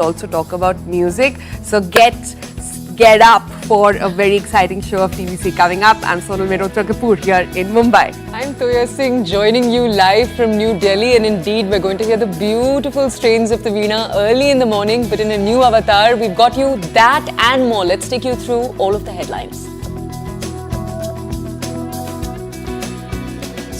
also talk about music. So get up for a very exciting show of TVC coming up. I'm Sonal Mehrotra Kapoor here in Mumbai. I'm Toya Singh joining you live from New Delhi, and indeed we're going to hear the beautiful strains of the Vina early in the morning, but in a new avatar. We've got you that and more. Let's take you through all of the headlines.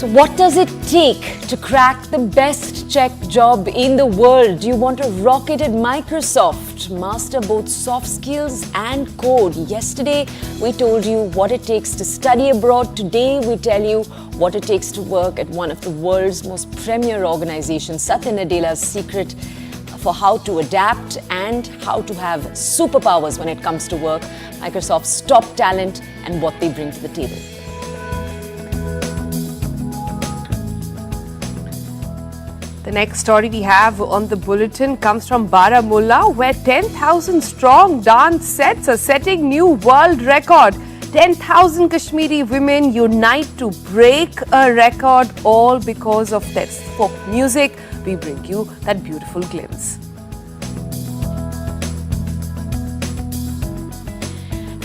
So what does it take to crack the best tech job in the world? Do you want to rocket at Microsoft, master both soft skills and code? Yesterday, we told you what it takes to study abroad. Today, we tell you what it takes to work at one of the world's most premier organizations. Satya Nadella's secret for how to adapt and how to have superpowers when it comes to work, Microsoft's top talent and what they bring to the table. The next story we have on the bulletin comes from Baramulla, where 10,000 strong dance sets are setting new world record. 10,000 Kashmiri women unite to break a record, all because of this folk music. We bring you that beautiful glimpse.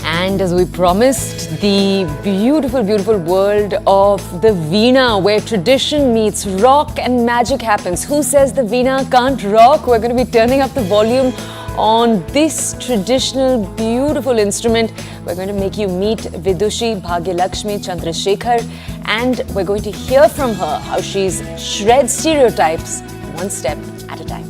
And as we promised, the beautiful, beautiful world of the Veena, where tradition meets rock and magic happens. Who says the Veena can't rock? We're going to be turning up the volume on this traditional, beautiful instrument. We're going to make you meet Vidushi Bhagyalakshmi Chandrasekhar, and we're going to hear from her how she's shreds stereotypes one step at a time.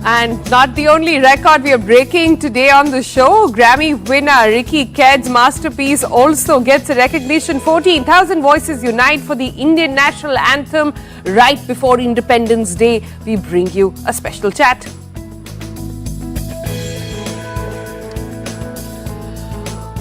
And not the only record we are breaking today on the show. Grammy winner Ricky Ked's masterpiece also gets a recognition. 14,000 voices unite for the Indian national anthem right before Independence Day. We bring you a special chat.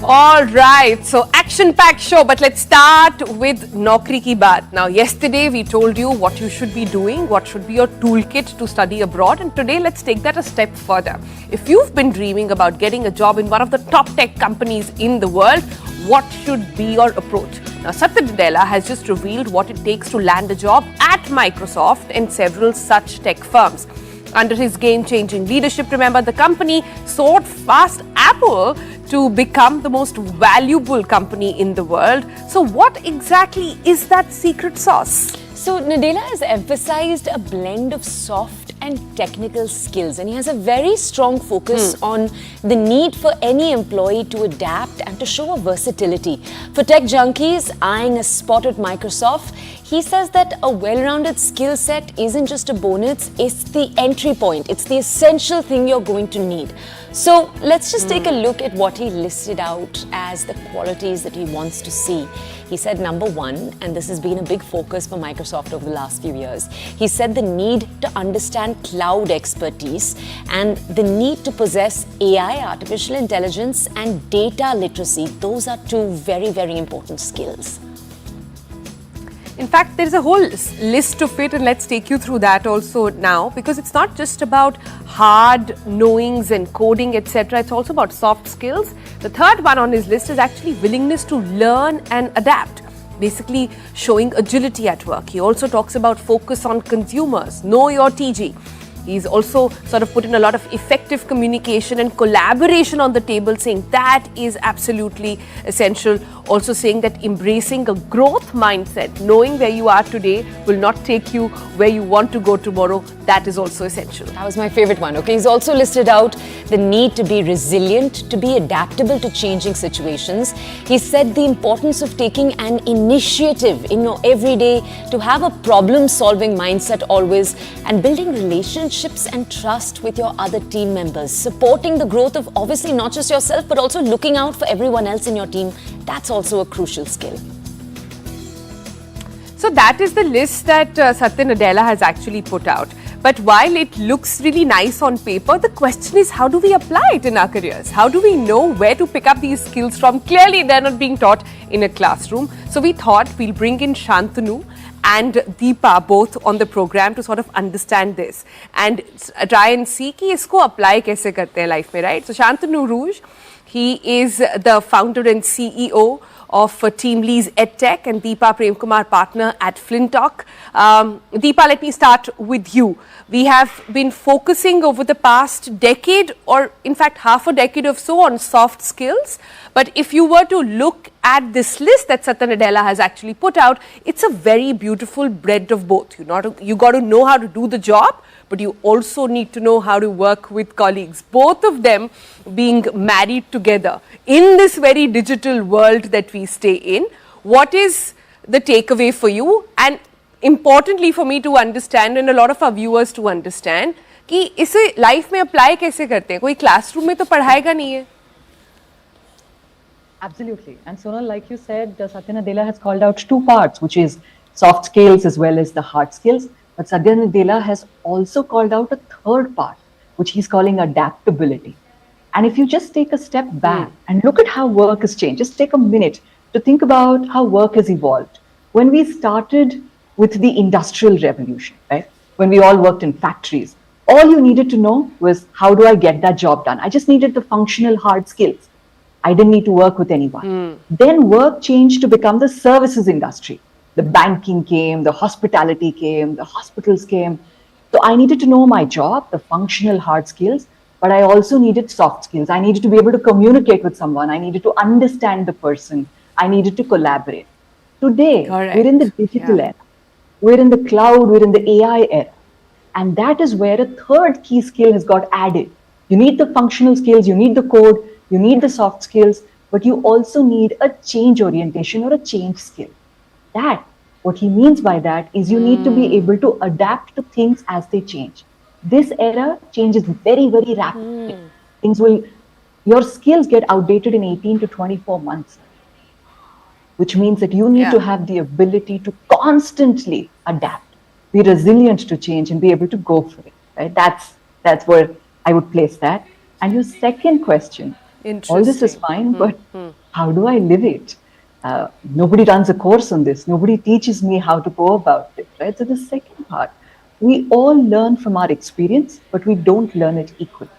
All right, so action-packed show, but let's start with Naukri Ki Baat. Now, yesterday we told you what you should be doing, what should be your toolkit to study abroad, and today let's take that a step further. If you've been dreaming about getting a job in one of the top tech companies in the world, what should be your approach? Now, Satya Nadella has just revealed what it takes to land a job at Microsoft and several such tech firms. Under his game-changing leadership, remember, the company soared past Apple to become the most valuable company in the world. So what exactly is that secret sauce? So Nadella has emphasized a blend of soft and technical skills, and he has a very strong focus on the need for any employee to adapt and to show a versatility. For tech junkies eyeing a spot at Microsoft, he says that a well-rounded skill set isn't just a bonus, it's the entry point. It's the essential thing you're going to need. So let's just take a look at what he listed out as the qualities that he wants to see. He said number one, and this has been a big focus for Microsoft over the last few years, he said the need to understand cloud expertise and the need to possess AI, artificial intelligence, and data literacy. Those are two very, very important skills. In fact, there's a whole list of it, and let's take you through that also now, because it's not just about hard knowings and coding, etc. It's also about soft skills. The third one on his list is actually willingness to learn and adapt, basically showing agility at work. He also talks about focus on consumers, know your TG. He's also sort of put in a lot of effective communication and collaboration on the table, saying that is absolutely essential. Also saying that embracing a growth mindset, knowing where you are today will not take you where you want to go tomorrow, that is also essential. That was my favorite one. Okay, he's also listed out the need to be resilient, to be adaptable to changing situations. He said the importance of taking an initiative, every day, to have a problem-solving mindset always, and building relationships and trust with your other team members, supporting the growth of obviously not just yourself, but also looking out for everyone else in your team. That's also a crucial skill. So that is the list that Satya Nadella has actually put out. But while it looks really nice on paper, the question is, how do we apply it in our careers? How do we know where to pick up these skills from? Clearly, they're not being taught in a classroom. So we thought we'll bring in Shantanu and Deepa both on the program to sort of understand this and try and see कि इसको apply कैसे करते हैं life में, right? So Shantanu Rouge, he is the founder and CEO of Team Lee's EdTech, and Deepa Premkumar, partner at Flintalk. Deepa, let me start with you. We have been focusing over the past decade, or in fact half a decade or so, on soft skills. But if you were to look at this list that Satya Nadella has actually put out, it's a very beautiful blend of both. You got to know how to do the job, but you also need to know how to work with colleagues. Both of them being married together in this very digital world that we stay in. What is the takeaway for you? And importantly for me to understand, and a lot of our viewers to understand, कि इसे life में apply कैसे करते हैं? कोई classroom में तो पढ़ाएगा नहीं है. Absolutely. And Sonal, like you said, Satya Nadella has called out two parts, which is soft skills as well as the hard skills. But Satya Nadella has also called out a third part, which he's calling adaptability. And if you just take a step back and look at how work has changed, just take a minute to think about how work has evolved. When we started with the Industrial Revolution, right? When we all worked in factories, all you needed to know was, how do I get that job done? I just needed the functional hard skills. I didn't need to work with anyone. Then work changed to become the services industry. The banking came, the hospitality came, the hospitals came. So I needed to know my job, the functional hard skills, but I also needed soft skills. I needed to be able to communicate with someone. I needed to understand the person. I needed to collaborate. Today, we're in the digital era. We're in the cloud, we're in the AI era. And that is where a third key skill has got added. You need the functional skills, you need the code, you need the soft skills, but you also need a change orientation or a change skill. What he means by that is you need to be able to adapt to things as they change. This era changes very, very rapidly. Your skills get outdated in 18 to 24 months, which means that you need to have the ability to constantly adapt, be resilient to change, and be able to go for it. Right? That's where I would place that. And your second question, all this is fine, but how do I live it? Nobody runs a course on this. Nobody teaches me how to go about it, right? So the second part, we all learn from our experience, but we don't learn it equally.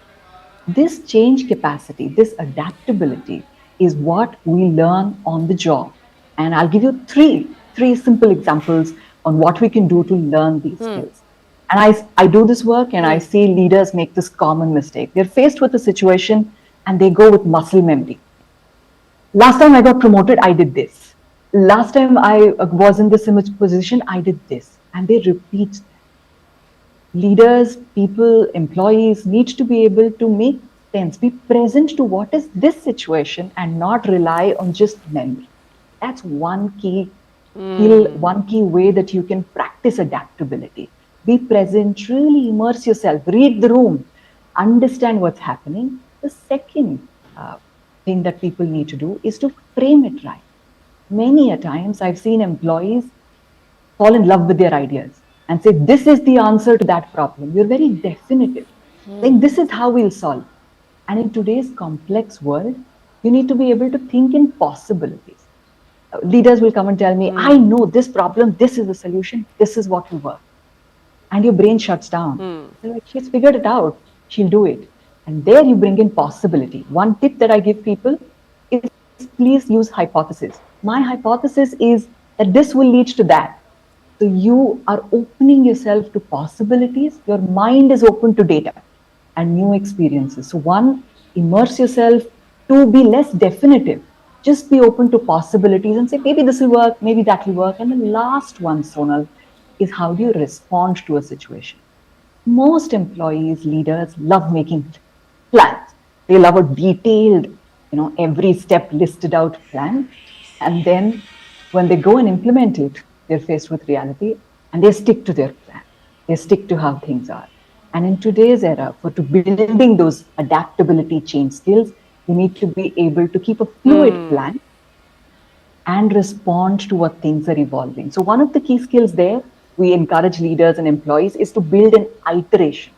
This change capacity, this adaptability is what we learn on the job. And I'll give you three simple examples on what we can do to learn these skills. And I do this work and I see leaders make this common mistake. They're faced with a situation and they go with muscle memory. Last time I got promoted, I did this. Last time I was in this image position, I did this. And they repeat that. Leaders, people, employees need to be able to make sense, be present to what is this situation and not rely on just memory. That's one key skill, one key way that you can practice adaptability. Be present, really immerse yourself, read the room, understand what's happening. The second thing that people need to do is to frame it right. Many a times I've seen employees fall in love with their ideas and say, this is the answer to that problem. You're very definitive. Like, this is how we'll solve. And in today's complex world, you need to be able to think in possibilities. Leaders will come and tell me, I know this problem, this is the solution, this is what will work. And your brain shuts down. You're like, she's figured it out, she'll do it. And there you bring in possibility. One tip that I give people is, please use hypothesis. My hypothesis is that this will lead to that. So you are opening yourself to possibilities. Your mind is open to data and new experiences. So one, immerse yourself. Two, be less definitive. Just be open to possibilities and say, maybe this will work, maybe that will work. And the last one, Sonal, is how do you respond to a situation? Most employees, leaders love making plans. They love a detailed, every step listed out plan. And then when they go and implement it, they're faced with reality and they stick to their plan. They stick to how things are. And in today's era, for building those adaptability change skills, you need to be able to keep a fluid plan and respond to what things are evolving. So one of the key skills there we encourage leaders and employees is to build an iteration.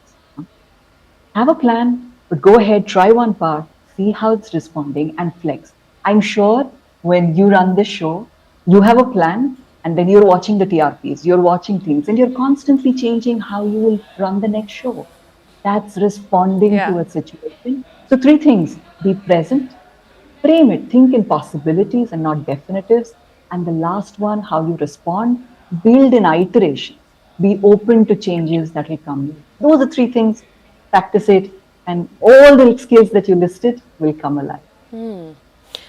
Have a plan, but go ahead, try one part, see how it's responding, and flex. I'm sure when you run this show, you have a plan, and then you're watching the TRPs, you're watching things, and you're constantly changing how you will run the next show. That's responding Yeah. to a situation. So, three things: be present, frame it, think in possibilities and not definitives. And the last one, how you respond, build an iteration, be open to changes that will come. Those are three things, practice it, and all the skills that you listed will come alive.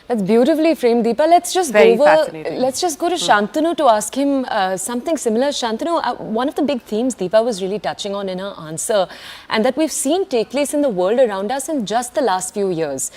That's beautifully framed, Deepa. Let's just Very go over. fascinating. Let's just go to Shantanu to ask him something similar. Shantanu, one of the big themes Deepa was really touching on in her answer, and that we've seen take place in the world around us in just the last few years.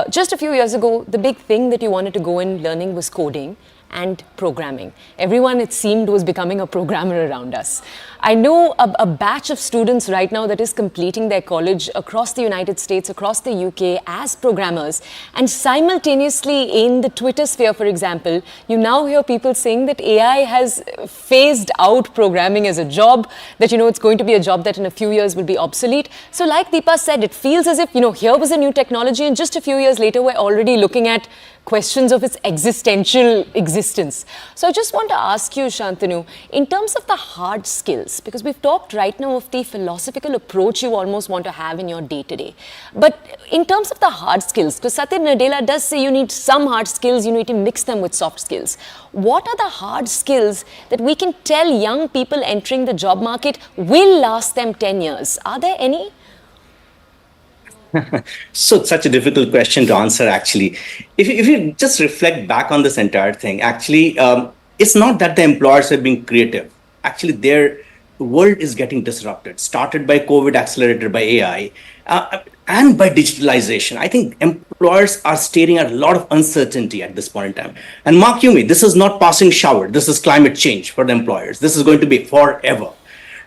Just a few years ago, the big thing that you wanted to go in learning was coding and programming. Everyone, it seemed, was becoming a programmer around us. I know a batch of students right now that is completing their college across the United States, across the UK as programmers. And simultaneously in the Twitter sphere, for example, you now hear people saying that AI has phased out programming as a job, that, it's going to be a job that in a few years will be obsolete. So like Deepa said, it feels as if, here was a new technology and just a few years later, we're already looking at questions of its existential existence. So I just want to ask you, Shantanu, in terms of the hard skills, because we've talked right now of the philosophical approach you almost want to have in your day-to-day. But in terms of the hard skills, because Satya Nadella does say you need some hard skills, you need to mix them with soft skills. What are the hard skills that we can tell young people entering the job market will last them 10 years? Are there any? So such a difficult question to answer, actually. If you just reflect back on this entire thing, actually, it's not that the employers are being creative. Actually, their world is getting disrupted, started by COVID, accelerated by AI, and by digitalization. I think employers are staring at a lot of uncertainty at this point in time. And mark you me, this is not passing shower. This is climate change for the employers. This is going to be forever.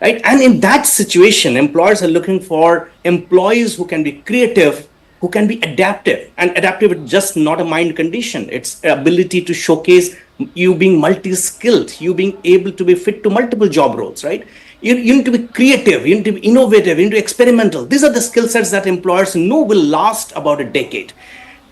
Right? And in that situation, employers are looking for employees who can be creative, who can be adaptive. And adaptive is just not a mind condition. It's ability to showcase you being multi-skilled, you being able to be fit to multiple job roles, right? You need to be creative, you need to be innovative, you need to be experimental. These are the skill sets that employers know will last about a decade.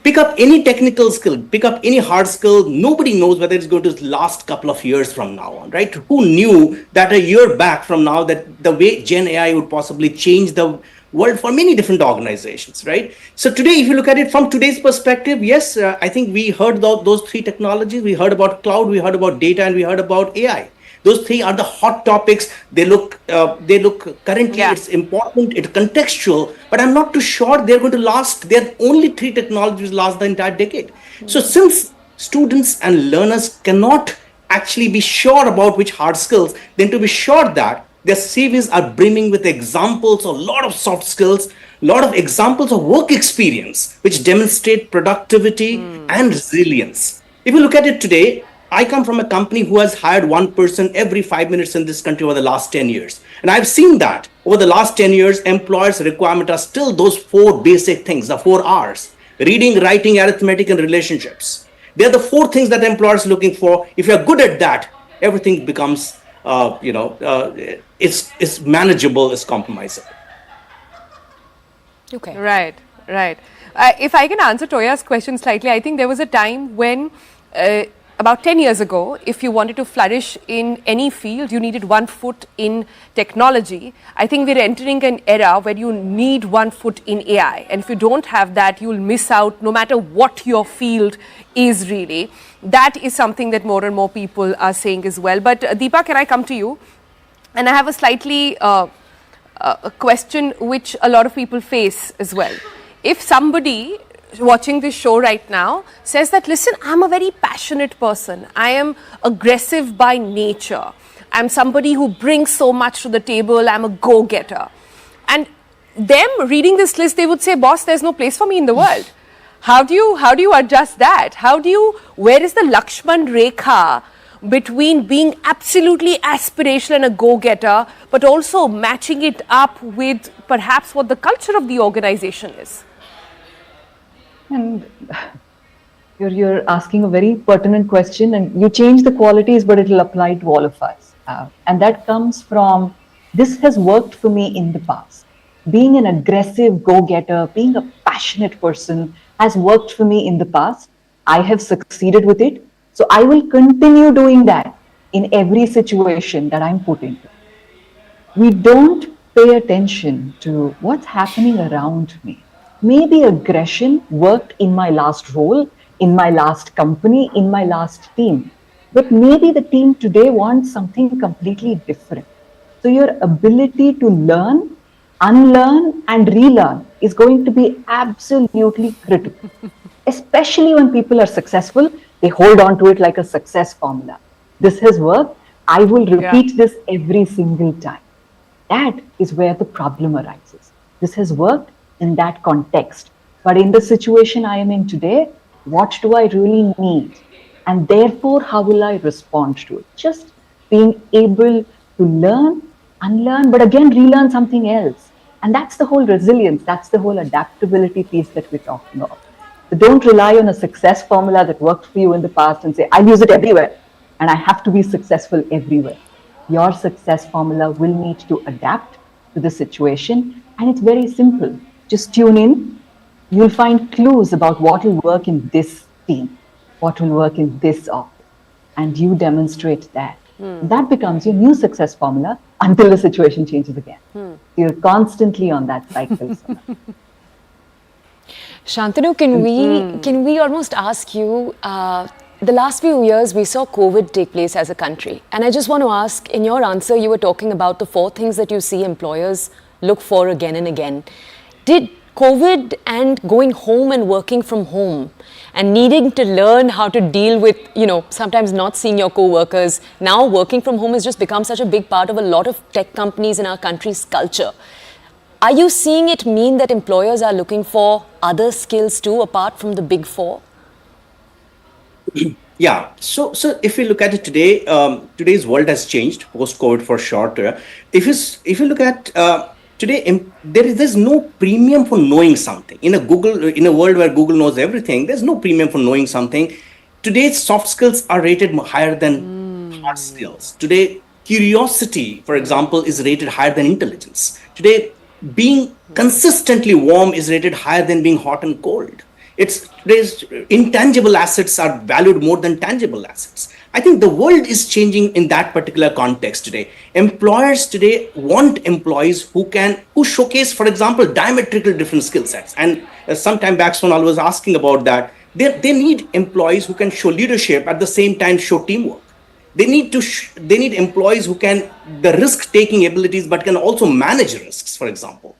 Pick up any technical skill, pick up any hard skill. Nobody knows whether it's going to last a couple of years from now on, right? Who knew that a year back from now that the way Gen AI would possibly change the world for many different organizations, right? So today, if you look at it from today's perspective, yes, I think we heard about those three technologies. We heard about cloud, we heard about data, and we heard about AI. Those three are the hot topics. They look currently, it's important, it's contextual, but I'm not too sure they're going to last. There are only three technologies last the entire decade. So since students and learners cannot actually be sure about which hard skills, then to be sure that their CVs are brimming with examples of a lot of soft skills, a lot of examples of work experience, which demonstrate productivity and resilience. If you look at it today, I come from a company who has hired one person every 5 minutes in this country over the last 10 years. And I've seen that over the last 10 years, employers' requirement are still those four basic things, the 4 R's: reading, writing, arithmetic, and relationships. They're the 4 things that employers are looking for. If you're good at that, everything becomes, it's manageable, it's compromisable. Okay. Right. If I can answer Toya's question slightly, I think there was a time when about 10 years ago, if you wanted to flourish in any field, you needed 1 foot in technology. I think we're entering an era where you need 1 foot in AI. And if you don't have that, you'll miss out no matter what your field is really. That is something that more and more people are saying as well. But Deepa, can I come to you? And I have a slightly a question which a lot of people face as well. If somebody watching this show right now says that, listen, I'm a very passionate person. I am aggressive by nature. I'm somebody who brings so much to the table. I'm a go-getter. And them reading this list, they would say, boss, there's no place for me in the world. How do you adjust that? Where is the Lakshman Rekha between being absolutely aspirational and a go-getter, but also matching it up with perhaps what the culture of the organization is? And you're asking a very pertinent question, and you change the qualities, but it will apply to all of us. And that comes from this has worked for me in the past. Being an aggressive go getter, being a passionate person has worked for me in the past. I have succeeded with it. So I will continue doing that in every situation that I'm put into. We don't pay attention to what's happening around me. Maybe aggression worked in my last role, in my last company, in my last team. But maybe the team today wants something completely different. So your ability to learn, unlearn, and relearn is going to be absolutely critical. Especially when people are successful, they hold on to it like a success formula. This has worked. I will repeat this every single time. That is where the problem arises. This has worked in that context. But in the situation I am in today, what do I really need? And therefore, how will I respond to it? Just being able to learn, unlearn, but again, relearn something else. And that's the whole resilience, that's the whole adaptability piece that we're talking about. So don't rely on a success formula that worked for you in the past and say, I'll use it everywhere and I have to be successful everywhere. Your success formula will need to adapt to the situation. And it's very simple. Just tune in. You'll find clues about what will work in this team, what will work in this office. And you demonstrate that. That becomes your new success formula until the situation changes again. You're constantly on that cycle. Shantanu, can we almost ask you, the last few years we saw COVID take place as a country. And I just want to ask, in your answer, you were talking about the 4 things that you see employers look for again and again. Did COVID and going home and working from home and needing to learn how to deal with, sometimes not seeing your co-workers, now working from home has just become such a big part of a lot of tech companies in our country's culture. Are you seeing it mean that employers are looking for other skills too, apart from the big 4? Yeah. So if you look at it today, today's world has changed post-COVID for sure. If you look at today, there's no premium for knowing something. In a world where Google knows everything, there's no premium for knowing something. Today's soft skills are rated higher than hard skills. Today, curiosity, for example, is rated higher than intelligence. Today, being consistently warm is rated higher than being hot and cold. Today's intangible assets are valued more than tangible assets. I think the world is changing in that particular context today. Employers today want employees who showcase, for example, diametrically different skill sets. And some time back, Sonal was asking about that. They need employees who can show leadership at the same time show teamwork. They need employees who can the risk-taking abilities, but can also manage risks, for example.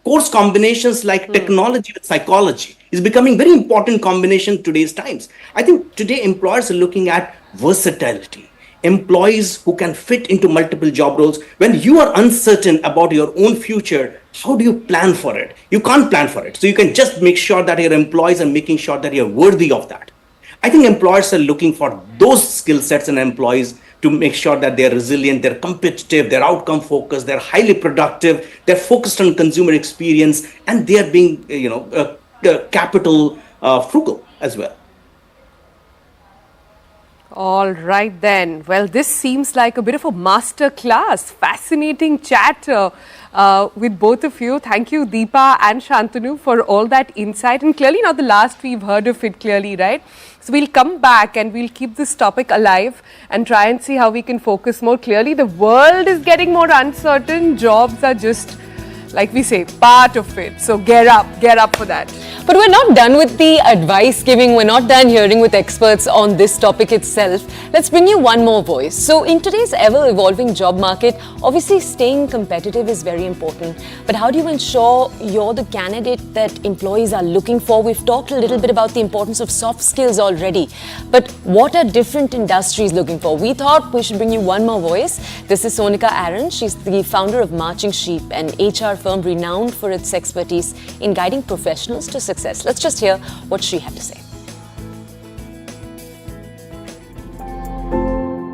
Course combinations like technology with psychology is becoming very important combination in today's times. I think today employers are looking at versatility, employees who can fit into multiple job roles. When you are uncertain about your own future, how do you plan for it? You can't plan for it. So you can just make sure that your employees are making sure that you're worthy of that. I think employers are looking for those skill sets in employees to make sure that they're resilient, they're competitive, they're outcome focused, they're highly productive, they're focused on consumer experience, and they're being, capital frugal as well. All right then. Well, this seems like a bit of a master class. Fascinating chat with both of you. Thank you, Deepa and Shantanu, for all that insight. And clearly not the last we've heard of it clearly, right? So we'll come back and we'll keep this topic alive and try and see how we can focus more clearly. The world is getting more uncertain. Jobs are just, like we say, part of it. So get up for that. But we're not done with the advice giving. We're not done hearing with experts on this topic itself. Let's bring you one more voice. So in today's ever-evolving job market, obviously staying competitive is very important. But how do you ensure you're the candidate that employees are looking for? We've talked a little bit about the importance of soft skills already. But what are different industries looking for? We thought we should bring you one more voice. This is Sonika Aaron. She's the founder of Marching Sheep, an HR firm renowned for its expertise in guiding professionals to success. Let's just hear what she had to say.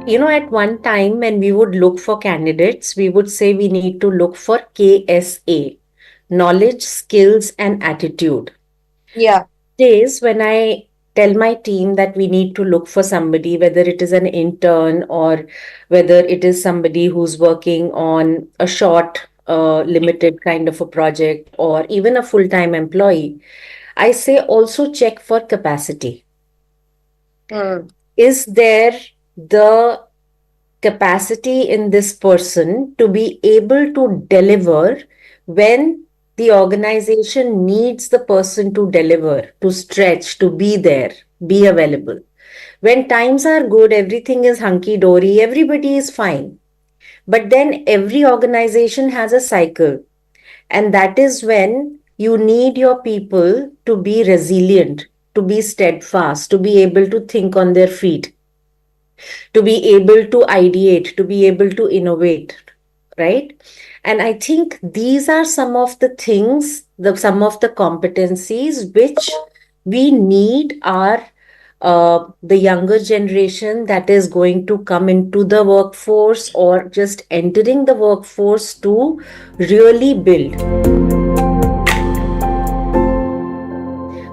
At one time when we would look for candidates, we would say we need to look for KSA, knowledge, skills, and attitude. Yeah. Days when I tell my team that we need to look for somebody, whether it is an intern or whether it is somebody who's working on a short, limited kind of a project or even a full-time employee, I say also check for capacity. Is there the capacity in this person to be able to deliver when the organization needs the person to deliver, to stretch, to be there, be available? When times are good, everything is hunky dory, everybody is fine. But then every organization has a cycle, and that is when you need your people to be resilient, to be steadfast, to be able to think on their feet, to be able to ideate, to be able to innovate, right? And I think these are some of the things, some of the competencies which we need our the younger generation that is going to come into the workforce or just entering the workforce to really build.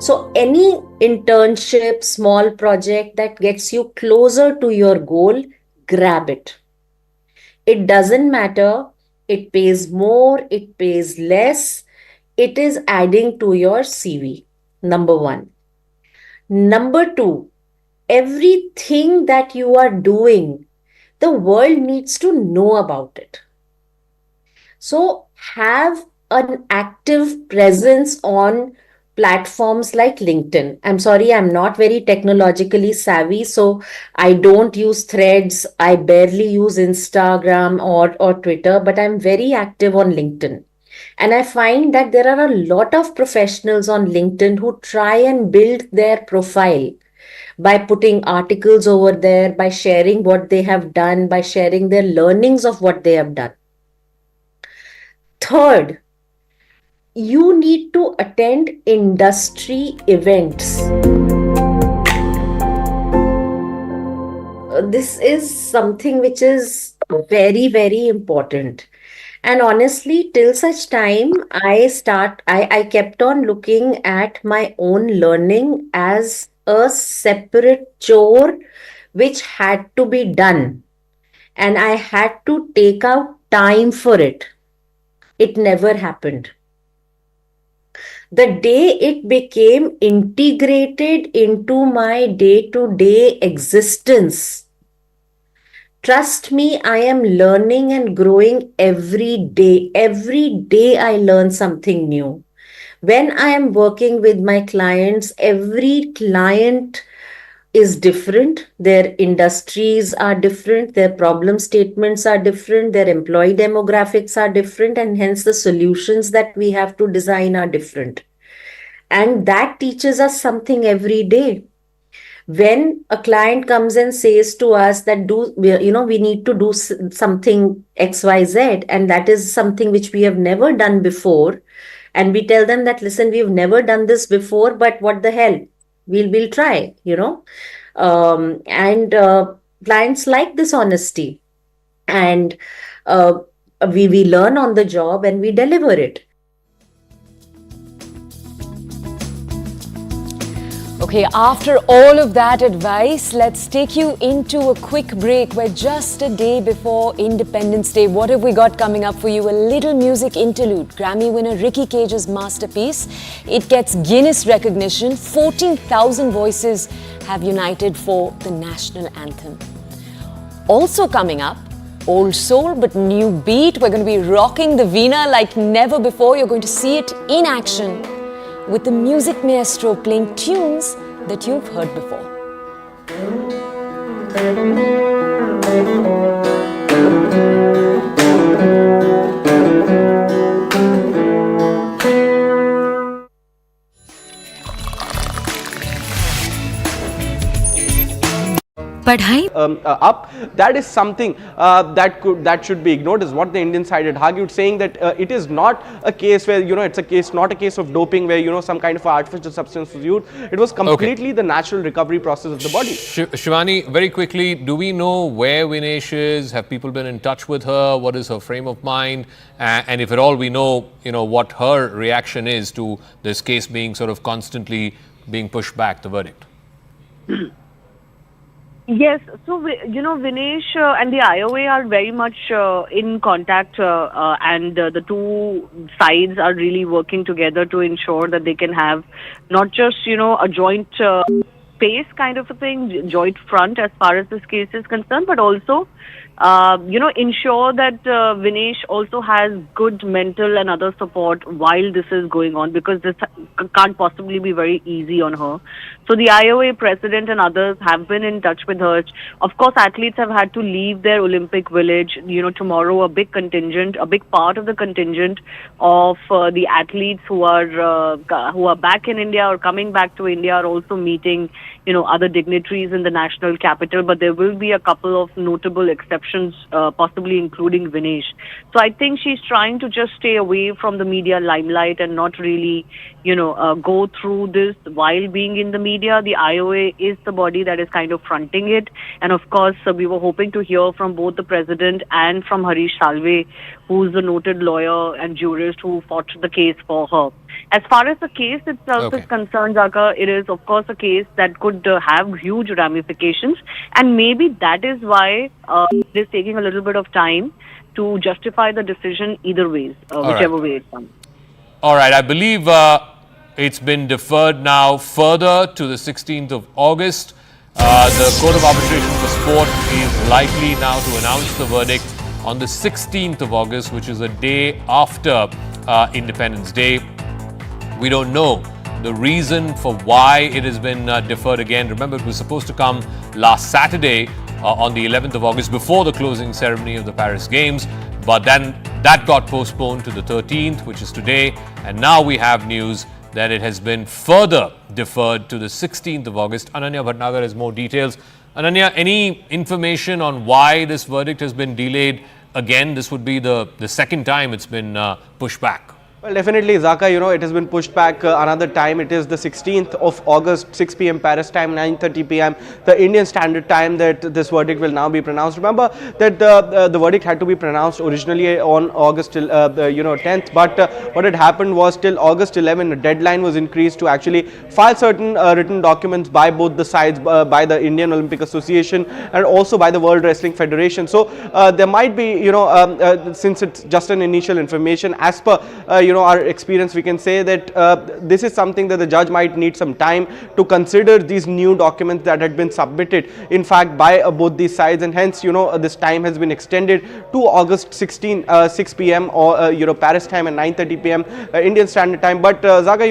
So any internship, small project that gets you closer to your goal, grab it. It doesn't matter. It pays more, it pays less. It is adding to your CV. Number one. Number two, everything that you are doing, the world needs to know about it. So have an active presence on platforms like LinkedIn. I'm sorry, I'm not very technologically savvy, so I don't use Threads. I barely use Instagram or Twitter, but I'm very active on LinkedIn. And I find that there are a lot of professionals on LinkedIn who try and build their profile by putting articles over there, by sharing what they have done, by sharing their learnings of what they have done. Third, you need to attend industry events. This is something which is very, very important. And honestly, till such time, I kept on looking at my own learning as a separate chore which had to be done. And I had to take out time for it. It never happened. The day it became integrated into my day-to-day existence, trust me, I am learning and growing every day. Every day I learn something new. When I am working with my clients, every client is different. Their industries are different. Their problem statements are different. Their employee demographics are different. And hence the solutions that we have to design are different. And that teaches us something every day. When a client comes and says to us that we need to do something XYZ, and that is something which we have never done before, and we tell them that, listen, we've never done this before, but what the hell, we'll try, and clients like this honesty, and we learn on the job and we deliver it. Okay, after all of that advice, let's take you into a quick break. We're just a day before Independence Day. What have we got coming up for you? A little music interlude. Grammy winner Ricky Cage's masterpiece. It gets Guinness recognition. 14,000 voices have united for the national anthem. Also coming up, old soul but new beat. We're going to be rocking the Vina like never before. You're going to see it in action, with the music maestro playing tunes that you've heard before. Up, that is something that should be ignored, is what the Indian side had argued, saying that it is not a case where it's not a case of doping where some kind of artificial substance was used. It was completely the natural recovery process of the body. Shivani, very quickly, do we know where Vinesh is? Have people been in touch with her? What is her frame of mind? And if at all we know, what her reaction is to this case being sort of constantly being pushed back, the verdict? Yes, so Vinesh and the IOA are very much in contact, and the two sides are really working together to ensure that they can have not just a joint space kind of a thing, joint front as far as this case is concerned, but also ensure that Vinesh also has good mental and other support while this is going on, because this can't possibly be very easy on her. So the IOA president and others have been in touch with her. Of course, athletes have had to leave their Olympic village. Tomorrow a big part of the contingent of the athletes who are back in India or coming back to India are also meeting other dignitaries in the national capital, but there will be a couple of notable exceptions, possibly including Vinesh. So I think she's trying to just stay away from the media limelight and not really, go through this while being in the media. The IOA is the body that is kind of fronting it. And of course, we were hoping to hear from both the president and from Harish Salve, who's the noted lawyer and jurist who fought the case for her. As far as the case itself is concerned, Zaka, it is of course a case that could have huge ramifications, and maybe that is why it is taking a little bit of time to justify the decision either ways, whichever way it comes. All right, I believe it's been deferred now further to the 16th of August. The Court of Arbitration for Sport is likely now to announce the verdict on the 16th of August, which is a day after Independence Day. We don't know the reason for why it has been deferred again. Remember, it was supposed to come last Saturday on the 11th of August before the closing ceremony of the Paris Games. But then that got postponed to the 13th, which is today. And now we have news that it has been further deferred to the 16th of August. Ananya Bhatnagar has more details. Ananya, any information on why this verdict has been delayed again? This would be the second time it's been pushed back. Well, definitely, Zaka, it has been pushed back another time. It is the 16th of August, 6 p.m. Paris time, 9:30 p.m. the Indian Standard Time that this verdict will now be pronounced. Remember that the verdict had to be pronounced originally on August 10th, but what had happened was till August 11, the deadline was increased to actually file certain written documents by both the sides, by the Indian Olympic Association and also by the World Wrestling Federation. So there might be, since it's just an initial information, as per our experience, we can say that this is something that the judge might need some time to consider these new documents that had been submitted, in fact, by both these sides, and hence, this time has been extended to August 16, 6 p.m. or Paris time and 9:30 p.m. Indian Standard Time. But Zaga,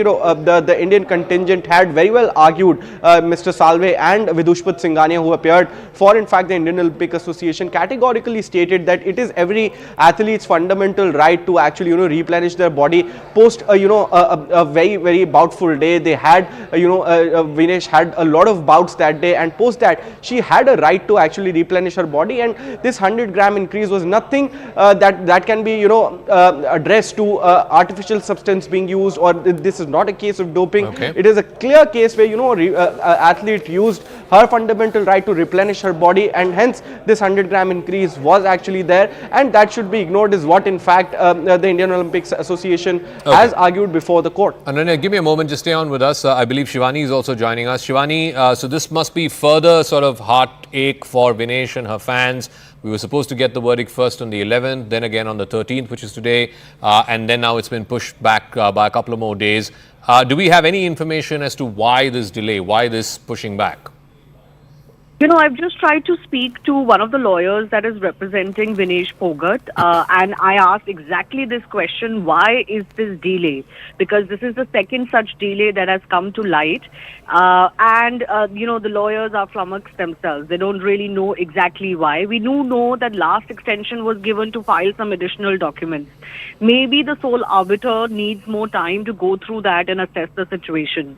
the Indian contingent had very well argued, Mr. Salve and Vidushpat Singhania, who appeared for, in fact, the Indian Olympic Association, categorically stated that it is every athlete's fundamental right to actually replenish their body post a very, very boutful day. They had Vinesh had a lot of bouts that day, and post that she had a right to actually replenish her body, and this 100-gram increase was nothing that can be addressed to artificial substance being used, or this is not a case of doping. It is a clear case where athlete used her fundamental right to replenish her body, and hence this 100-gram increase was actually there, and that should be ignored, is what in fact the Indian Olympics Association has argued before the court. Ananya, give me a moment, just stay on with us. I believe Shivani is also joining us. Shivani, so this must be further sort of heartache for Vinesh and her fans. We were supposed to get the verdict first on the 11th, then again on the 13th, which is today, and then now it's been pushed back by a couple of more days. Do we have any information as to why this delay, why this pushing back? I've just tried to speak to one of the lawyers that is representing Vinesh Phogat, and I asked exactly this question: why is this delay? Because this is the second such delay that has come to light, and the lawyers are flummoxed themselves. They don't really know exactly why. We do know that last extension was given to file some additional documents. Maybe the sole arbiter needs more time to go through that and assess the situation.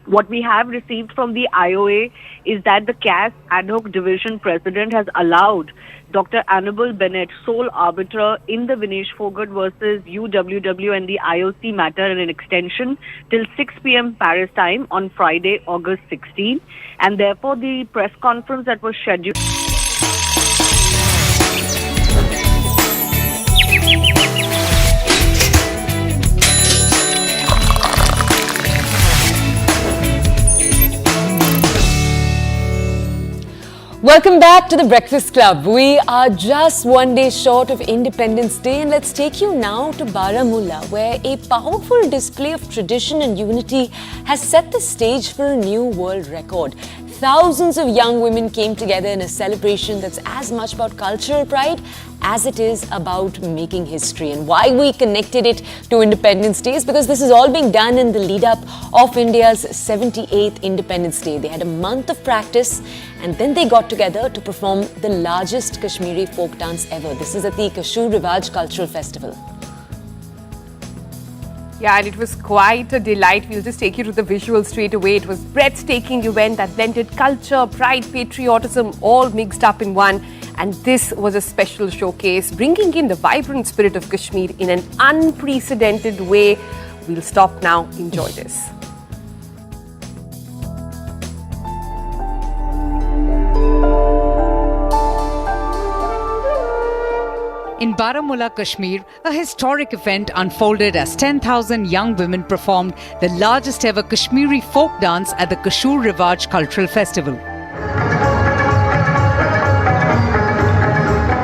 What we have received from the IOA is that the CAS ad hoc division president has allowed Dr. Annabel Bennett, sole arbiter in the Vinesh Phogat versus UWW and the IOC matter, in an extension till 6 p.m. Paris time on Friday, August 16. And therefore, the press conference that was scheduled... Welcome back to the Breakfast Club. We are just one day short of Independence Day, and let's take you now to Baramulla, where a powerful display of tradition and unity has set the stage for a new world record. Thousands of young women came together in a celebration that's as much about cultural pride as it is about making history. And why we connected it to Independence Day is because this is all being done in the lead up of India's 78th Independence Day. They had a month of practice and then they got together to perform the largest Kashmiri folk dance ever. This is at the Kashur Rivaj Cultural Festival. Yeah, and it was quite a delight. We'll just take you to the visuals straight away. It was a breathtaking event that blended culture, pride, patriotism, all mixed up in one. And this was a special showcase, bringing in the vibrant spirit of Kashmir in an unprecedented way. We'll stop now. Enjoy this. In Baramulla, Kashmir, a historic event unfolded as 10,000 young women performed the largest ever Kashmiri folk dance at the Kashur Rivaj Cultural Festival.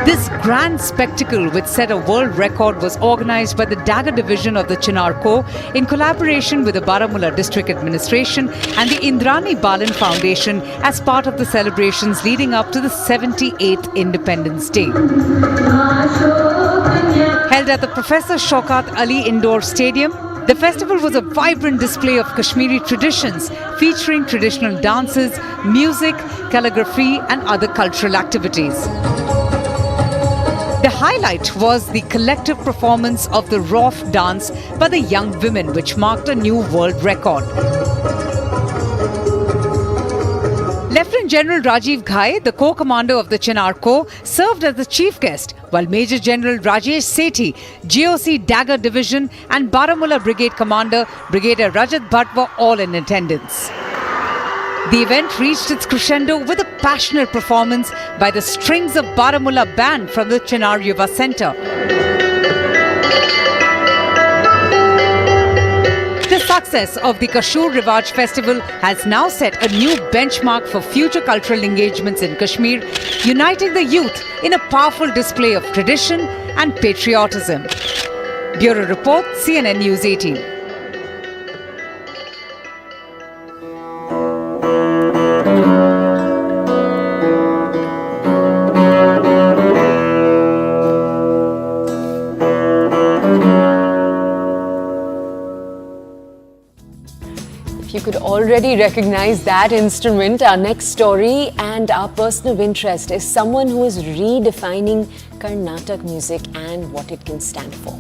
This grand spectacle, which set a world record, was organized by the Dagger Division of the Chinar Co. in collaboration with the Baramulla District Administration and the Indrani Balan Foundation as part of the celebrations leading up to the 78th Independence Day. Held at the Professor Shaukat Ali Indoor Stadium, the festival was a vibrant display of Kashmiri traditions, featuring traditional dances, music, calligraphy and other cultural activities. The highlight was the collective performance of the Rof dance by the young women, which marked a new world record. Lieutenant General Rajiv Ghai, the co-commander of the Chinar Co, served as the chief guest, while Major General Rajesh Sethi, GOC Dagger Division and Baramulla Brigade Commander Brigadier Rajat Bhatt were all in attendance. The event reached its crescendo with a passionate performance by the Strings of Baramulla band from the Chinar Yuva Center. The success of the Kashur Rivaj Festival has now set a new benchmark for future cultural engagements in Kashmir, uniting the youth in a powerful display of tradition and patriotism. Bureau Report, CNN News 18. You could already recognize that instrument. Our next story and our person of interest is someone who is redefining Carnatic music and what it can stand for.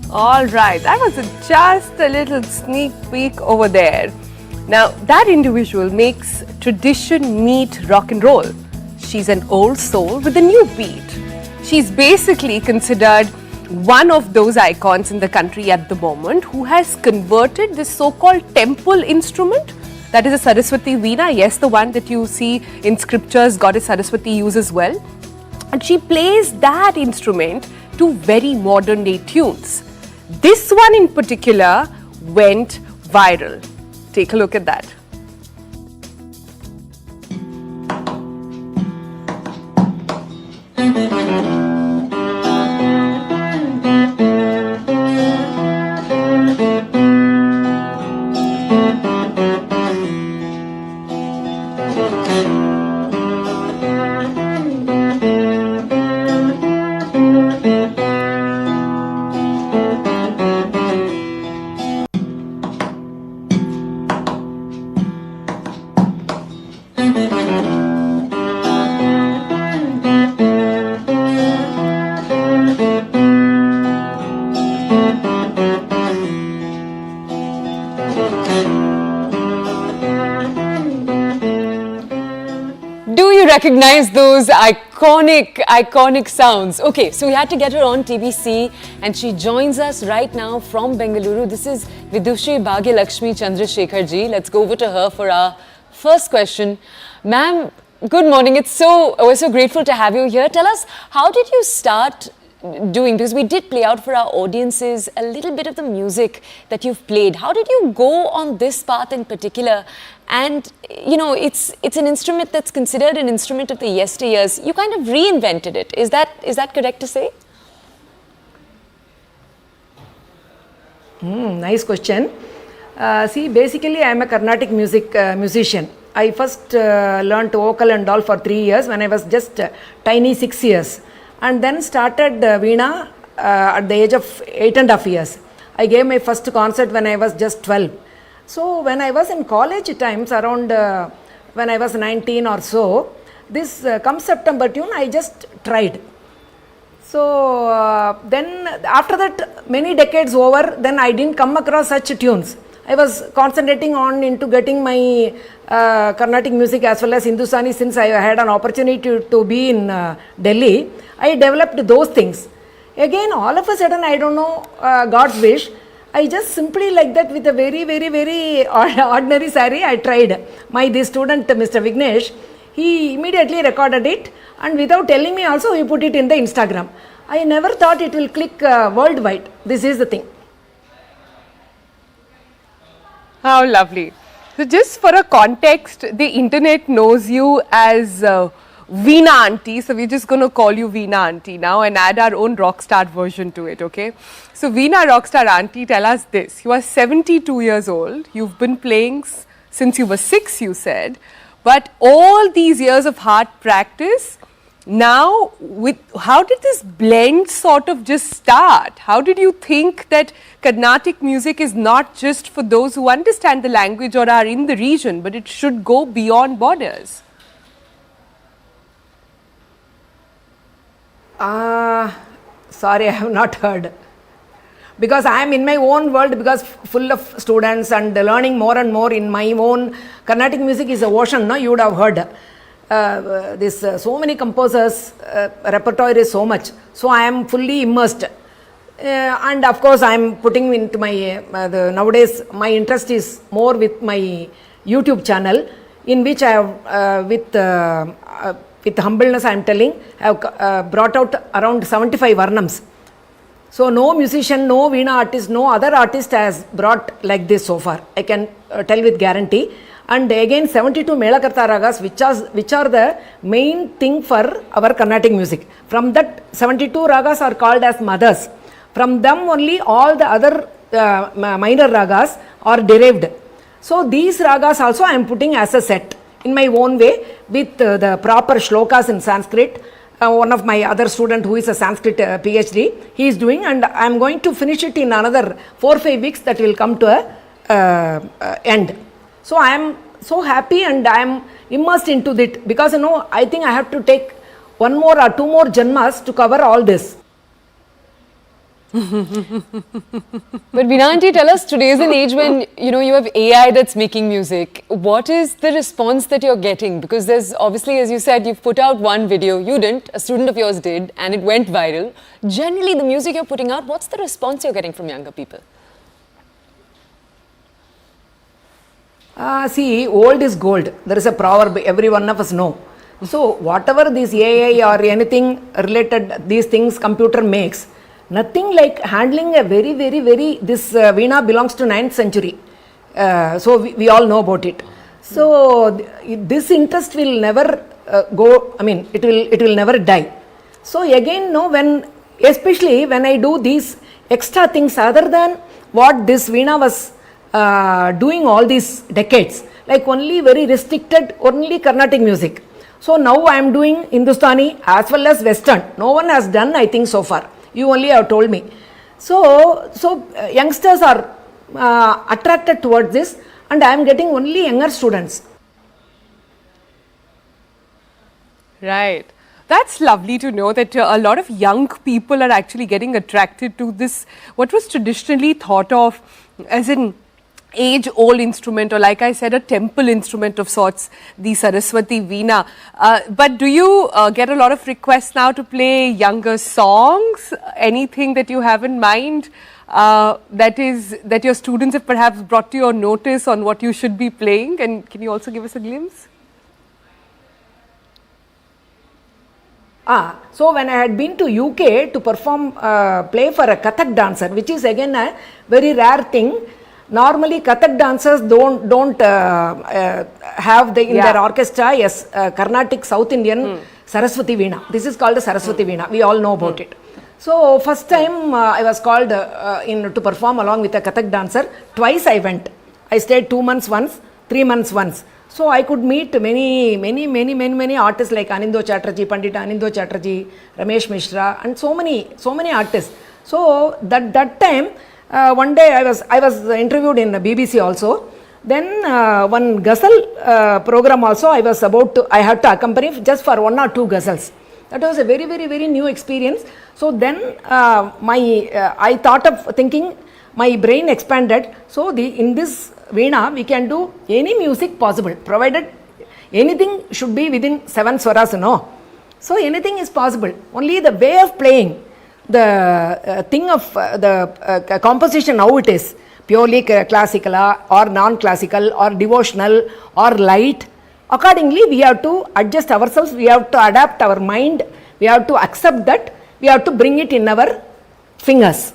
All right, that was just a little sneak peek over there. Now, that individual makes tradition meet rock and roll. She's an old soul with a new beat. She's basically considered one of those icons in the country at the moment who has converted this so-called temple instrument, that is a Saraswati Vina, yes, the one that you see in scriptures Goddess Saraswati uses well. And she plays that instrument to very modern day tunes. This one in particular went viral. Take a look at that. Do you recognize those iconic sounds? Okay, so we had to get her on TBC and she joins us right now from Bengaluru. This is Vidushi Bhagyalakshmi Chandrasekhar ji. Let's go over to her for our first question. Ma'am, good morning. We're so grateful to have you here. Tell us, how did you start doing, because we did play out for our audiences a little bit of the music that you've played. How did you go on this path in particular? And you know, it's an instrument that's considered an instrument of the yesteryears. You kind of reinvented it. Is that correct to say? Nice question. See, basically I am a Carnatic music musician. I first learnt vocal and all for 3 years when I was just tiny 6 years. And then started Vina at the age of 8.5 years. I gave my first concert when I was just 12. So when I was in college times, around when I was 19 or so, this Come September tune I just tried. So then after that, many decades over, then I didn't come across such tunes. I was concentrating on into getting my Carnatic music as well as Hindustani. Since I had an opportunity to be in Delhi, I developed those things. Again, all of a sudden, I don't know, God's wish, I just simply like that with a very, very, very ordinary saree, I tried. This student, Mr. Vinesh, he immediately recorded it, and without telling me also, he put it in the Instagram. I never thought it will click worldwide. This is the thing. How lovely. So just for a context, the internet knows you as Vina Auntie. So we're just going to call you Vina Auntie now and add our own rockstar version to it, okay? So Vina Rockstar Auntie, tell us this. You are 72 years old. You've been playing since you were 6, you said. But all these years of hard practice, now, how did this blend sort of just start? How did you think that Carnatic music is not just for those who understand the language or are in the region, but it should go beyond borders? Sorry, I have not heard. Because I am in my own world, because full of students and learning more and more in my own. Carnatic music is a ocean, no? You would have heard. So many composers, repertoire is so much. So I am fully immersed. And of course, I am putting into my, nowadays my interest is more with my YouTube channel, in which I have, with humbleness I am telling, I have brought out around 75 Varnams. So no musician, no Veena artist, no other artist has brought like this so far. I can tell with guarantee. And again 72 Melakarta ragas, which are the main thing for our Carnatic music. From that 72 ragas are called as mothers. From them only all the other minor ragas are derived. So these ragas also I am putting as a set in my own way with the proper shlokas in Sanskrit. One of my other student who is a Sanskrit PhD, he is doing, and I am going to finish it in another 4-5 weeks. That will come to a end. So I am so happy and I am immersed into it, because you know, I think I have to take 1 more or 2 more janmas to cover all this. But Vina Auntie, tell us, today is an age when you have AI that's making music. What is the response that you're getting? Because there's obviously, as you said, you've put out one video, you didn't, a student of yours did, and it went viral. Generally, the music you're putting out, what's the response you're getting from younger people? See, old is gold. There is a proverb every one of us know. So whatever this AI or anything related, these things computer makes, nothing like handling a very, very, very, this Veena belongs to 9th century. So we all know about it. So this interest will never go, I mean, it will never die. So again, no, especially when I do these extra things other than what this Veena was doing all these decades, like only very restricted, only Carnatic music. So now I am doing Hindustani as well as Western. No one has done, I think, so far. You only have told me. So youngsters are attracted towards this, and I am getting only younger students. Right. That's lovely to know that a lot of young people are actually getting attracted to this, what was traditionally thought of as in age-old instrument, or like I said, a temple instrument of sorts, the Saraswati Veena. But do you get a lot of requests now to play younger songs? Anything that you have in mind that your students have perhaps brought to your notice on what you should be playing? And can you also give us a glimpse? So when I had been to UK to perform, play for a Kathak dancer, which is again a very rare thing. Normally, Kathak dancers don't have in their orchestra, Carnatic South Indian Saraswati Veena. This is called the Saraswati Veena. We all know about it. So first time I was called to perform along with a Kathak dancer. Twice I went. I stayed 2 months once, 3 months once. So I could meet many artists like Anindo Chatterjee, Pandita Anindo Chatterjee, Ramesh Mishra, and so many artists. So that time, one day I was interviewed in the BBC also. Then one ghazal program also I had to accompany just for 1 or 2 ghazals. That was a very new experience. So then I thought of thinking, my brain expanded. So in this Veena we can do any music possible, provided anything should be within 7 swaras, no. So anything is possible. Only the way of playing, the thing of the composition, how it is, purely classical or non-classical or devotional or light. Accordingly, we have to adjust ourselves, we have to adapt our mind, we have to accept that, we have to bring it in our fingers.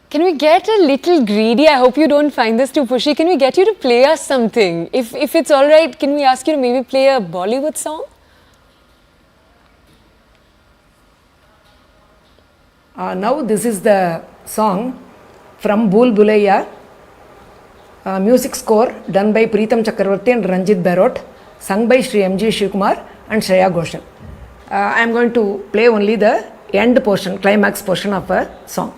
Can we get a little greedy? I hope you don't find this too pushy. Can we get you to play us something? If it's all right, can we ask you to maybe play a Bollywood song? Now this is the song from Bhool Bhulaiya, music score done by Preetam Chakravarti and Ranjit Barot, sung by Sri M.G. Shivkumar and Shreya Ghoshal. I am going to play only the end portion, climax portion of a song.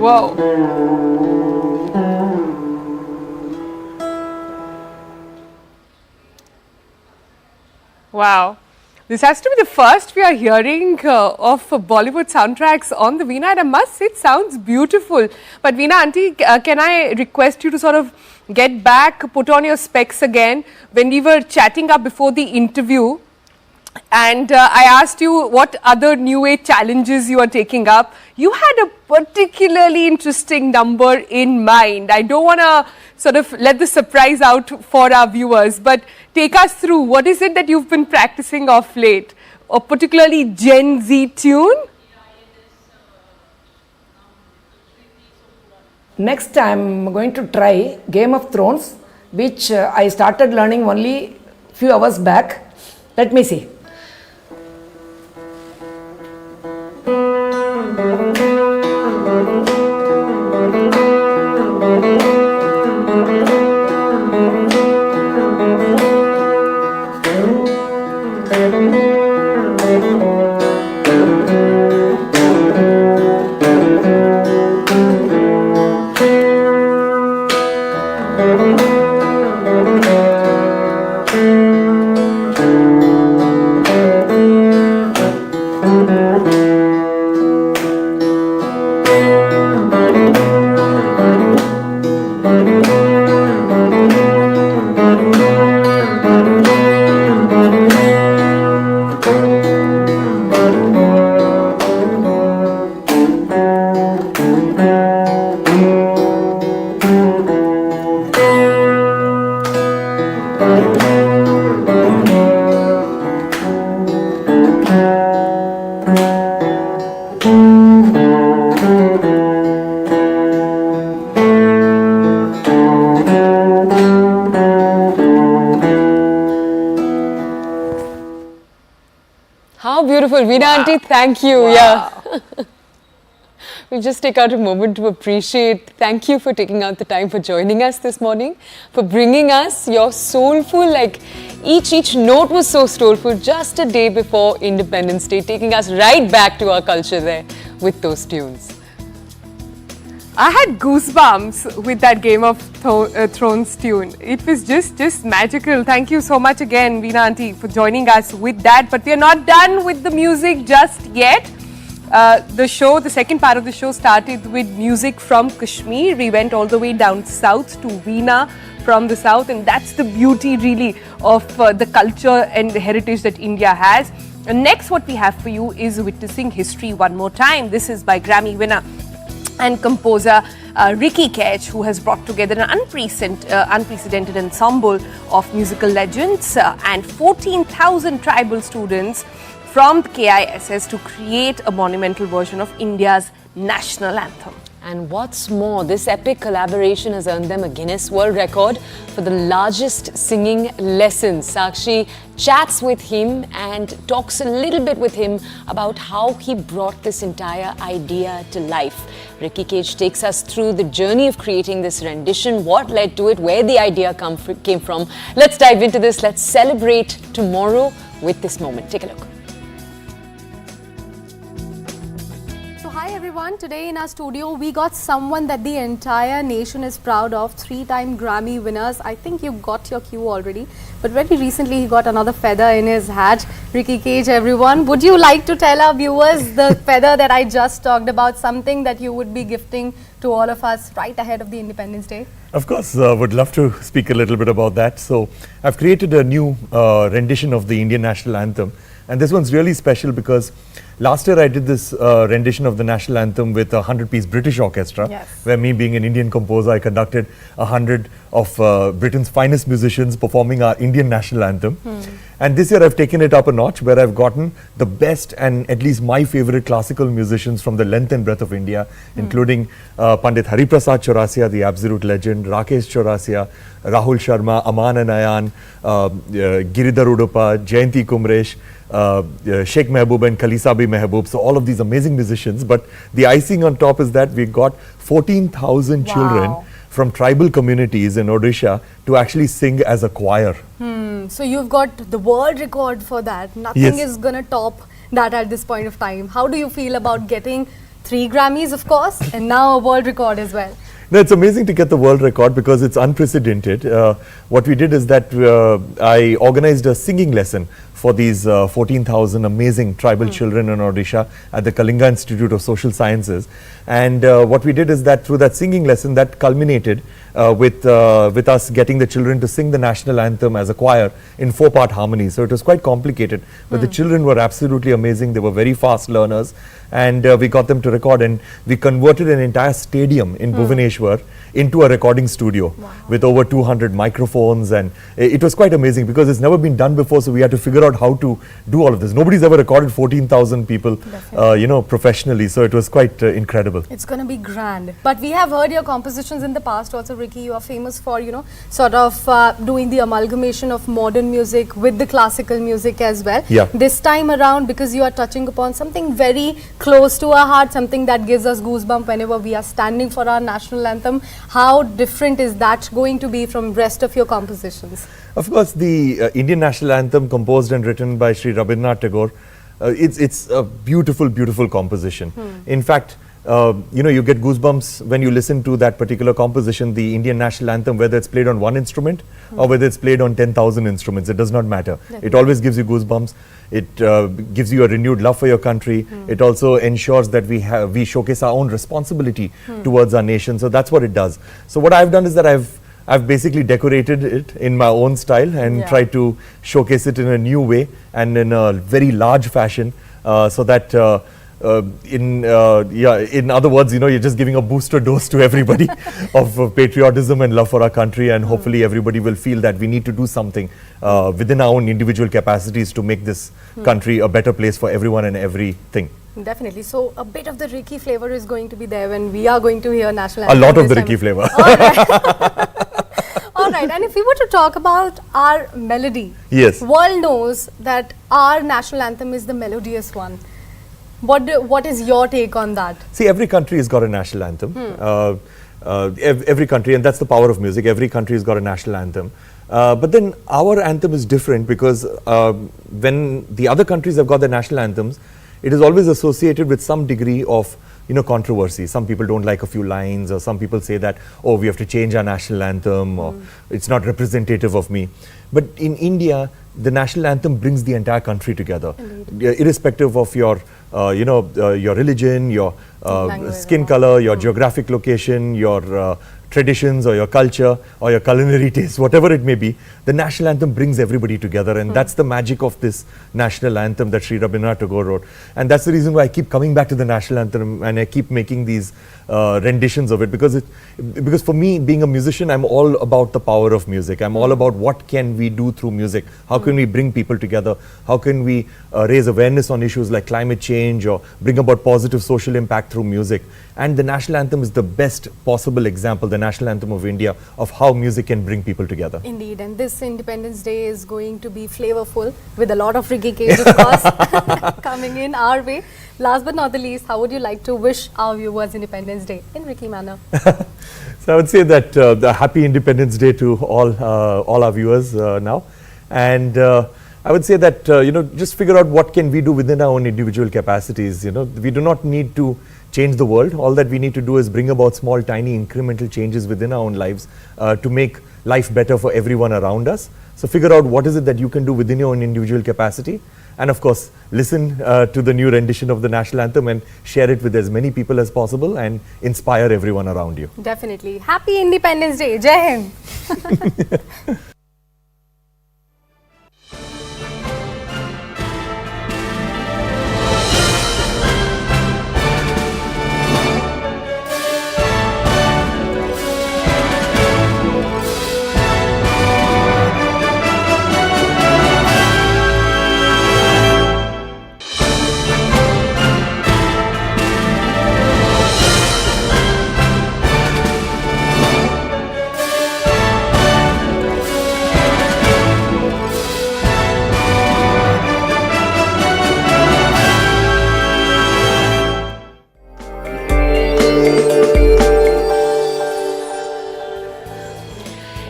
Wow. Wow. This has to be the first we are hearing of Bollywood soundtracks on the Veena, and I must say it sounds beautiful. But Veena auntie, can I request you to sort of get back, put on your specs again? When we were chatting up before the interview, and I asked you what other new age challenges you are taking up, you had a particularly interesting number in mind. I don't want to sort of let the surprise out for our viewers, but take us through, what is it that you've been practicing of late? A particularly Gen Z tune? Next, I am going to try Game of Thrones, which I started learning only few hours back. Let me see. How beautiful. Vina auntie, thank you. Yeah. We'll just take out a moment to appreciate. Thank you for taking out the time for joining us this morning, for bringing us your soulful, like each note was so soulful, just a day before Independence Day, taking us right back to our culture there with those tunes. I had goosebumps with that Game of Thrones tune. It was just magical. Thank you so much again, Vina auntie, for joining us with that. But we are not done with the music just yet. The second part of the show started with music from Kashmir. We went all the way down south to Vina from the south, and that's the beauty really of the culture and the heritage that India has. And next what we have for you is Witnessing History One More Time. This is by Grammy winner and composer Ricky CAS, who has brought together an unprecedented ensemble of musical legends and 14,000 tribal students from the KISS to create a monumental version of India's national anthem. And what's more, this epic collaboration has earned them a Guinness World Record for the largest singing lessons. Sakshi chats with him and talks a little bit with him about how he brought this entire idea to life. Ricky CAS takes us through the journey of creating this rendition, what led to it, where the idea came from. Let's dive into this. Let's celebrate tomorrow with this moment. Take a look. Hi everyone, today in our studio we got someone that the entire nation is proud of, 3-time Grammy winners. I think you got your cue already, but very recently he got another feather in his hat. Ricky CAS, everyone, would you like to tell our viewers the feather that I just talked about, something that you would be gifting to all of us right ahead of the Independence Day? Of course, would love to speak a little bit about that. So I've created a new rendition of the Indian National Anthem, and this one's really special because last year I did this rendition of the national anthem with a 100-piece British orchestra, where me being an Indian composer, I conducted 100 of Britain's finest musicians performing our Indian national anthem. And this year I've taken it up a notch, where I've gotten the best and at least my favorite classical musicians from the length and breadth of India, including Pandit Hariprasad Chaurasia, the absolute legend, Rakesh Chaurasia, Rahul Sharma, Aman and Ayan, Giridhar Udupa, Jayanti Kumresh, Sheikh Mehboob and Khalisabi Mehboob. So all of these amazing musicians, but the icing on top is that we got 14,000 children from tribal communities in Odisha to actually sing as a choir. So you've got the world record for that. Nothing is going to top that at this point of time. How do you feel about getting 3 Grammys, of course, and now a world record as well? No, it's amazing to get the world record because it's unprecedented. What we did is that I organized a singing lesson for these 14,000 amazing tribal children in Odisha at the Kalinga Institute of Social Sciences. And what we did is that through that singing lesson, that culminated with us getting the children to sing the national anthem as a choir in 4-part harmony. So it was quite complicated, but the children were absolutely amazing. They were very fast learners, and we got them to record, and we converted an entire stadium in Bhubaneswar into a recording studio with over 200 microphones, and it was quite amazing because it's never been done before, so we had to figure out how to do all of this. Nobody's ever recorded 14,000 people professionally, so it was quite incredible. It's going to be grand. But we have heard your compositions in the past also, Ricky. You are famous for, sort of doing the amalgamation of modern music with the classical music as well. This time around, because you are touching upon something very close to our heart, something that gives us goosebumps whenever we are standing for our national anthem, how different is that going to be from rest of your compositions? Of course, the Indian national anthem, composed and written by Sri Rabindranath Tagore, it's a beautiful, beautiful composition. In fact, you get goosebumps when you listen to that particular composition, the Indian national anthem, whether it's played on one instrument or whether it's played on 10,000 instruments. It does not matter. It always gives you goosebumps. It gives you a renewed love for your country. It also ensures that we showcase our own responsibility towards our nation. So that's what it does. So what I've done is that I've basically decorated it in my own style and tried to showcase it in a new way and in a very large fashion, so that in other words, you're just giving a booster dose to everybody of patriotism and love for our country, and hopefully everybody will feel that we need to do something within our own individual capacities to make this country a better place for everyone and everything. Definitely. So a bit of the Ricky flavor is going to be there when we are going to hear national anthem. A lot of the Ricky flavor. All right. Right, and if we were to talk about our melody, Yes. world knows that our national anthem is the melodious one. What is your take on that? See, every country has got a national anthem. Every country, and that's the power of music, every country has got a national anthem. But then our anthem is different because when the other countries have got their national anthems, it is always associated with some degree of controversy. Some people don't like a few lines, or some people say that, oh, we have to change our national anthem, or it's not representative of me. But in India, the national anthem brings the entire country together, irrespective of your your religion, your skin color, your geographic location, your traditions or your culture or your culinary taste, whatever it may be. The national anthem brings everybody together, and that's the magic of this national anthem that Sri Rabindranath Tagore wrote. And that's the reason why I keep coming back to the national anthem, and I keep making these renditions of it, because for me, being a musician, I'm all about the power of music. I'm all about what can we do through music. How can we bring people together? How can we raise awareness on issues like climate change, or bring about positive social impact through music? And the national anthem is the best possible example, the national anthem of India, of how music can bring people together. Indeed, and this Independence Day is going to be flavorful with a lot of Ricky Cage, of course, coming in our way. Last but not the least, how would you like to wish our viewers Independence Day in Ricky manner? So I would say that the happy Independence Day to all our viewers now. And I would say that, just figure out what can we do within our own individual capacities. We do not need to change the world. All that we need to do is bring about small, tiny, incremental changes within our own lives to make life better for everyone around us. So figure out what is it that you can do within your own individual capacity. And of course, listen to the new rendition of the national anthem and share it with as many people as possible and inspire everyone around you. Definitely. Happy Independence Day. Jai Hind.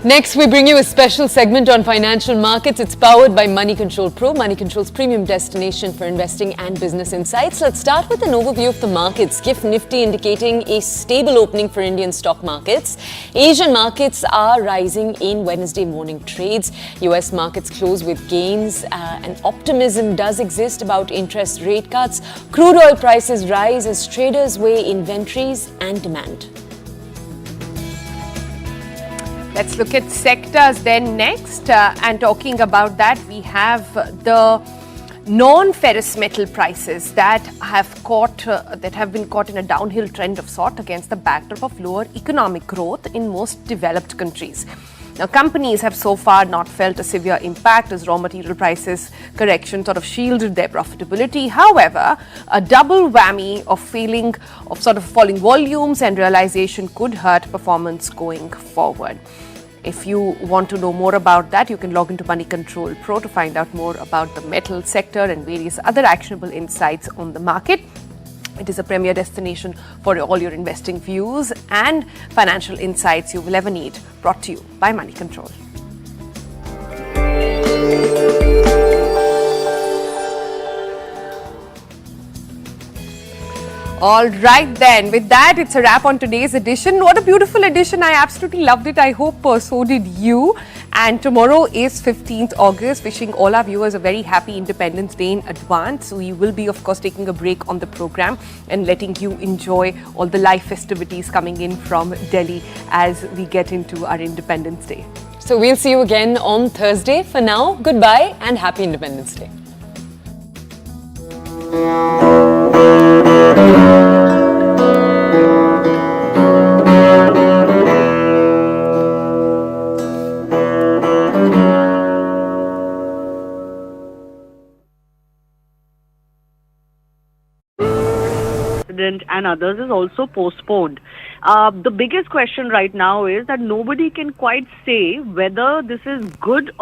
Next, we bring you a special segment on financial markets. It's powered by Money Control Pro, Money Control's premium destination for investing and business insights. Let's start with an overview of the markets. GIFT Nifty indicating a stable opening for Indian stock markets. Asian markets are rising in Wednesday morning trades. US markets close with gains and optimism does exist about interest rate cuts. Crude oil prices rise as traders weigh inventories and demand. Let's look at sectors then next, and talking about that, we have the non-ferrous metal prices that have been caught in a downhill trend of sort against the backdrop of lower economic growth in most developed countries. Now, companies have so far not felt a severe impact as raw material prices correction sort of shielded their profitability. However, a double whammy of falling volumes and realization could hurt performance going forward. If you want to know more about that, you can log into Money Control Pro to find out more about the metal sector and various other actionable insights on the market. It is a premier destination for all your investing views and financial insights you will ever need, brought to you by Money Control. All right then, with that, it's a wrap on today's edition. What a beautiful edition. I absolutely loved it. I hope so did you. And tomorrow is 15th August. Wishing all our viewers a very happy Independence Day in advance. We will be, of course, taking a break on the program and letting you enjoy all the live festivities coming in from Delhi as we get into our Independence Day. So we'll see you again on Thursday. For now, goodbye and happy Independence Day. president and others is also postponed. The biggest question right now is that nobody can quite say whether this is good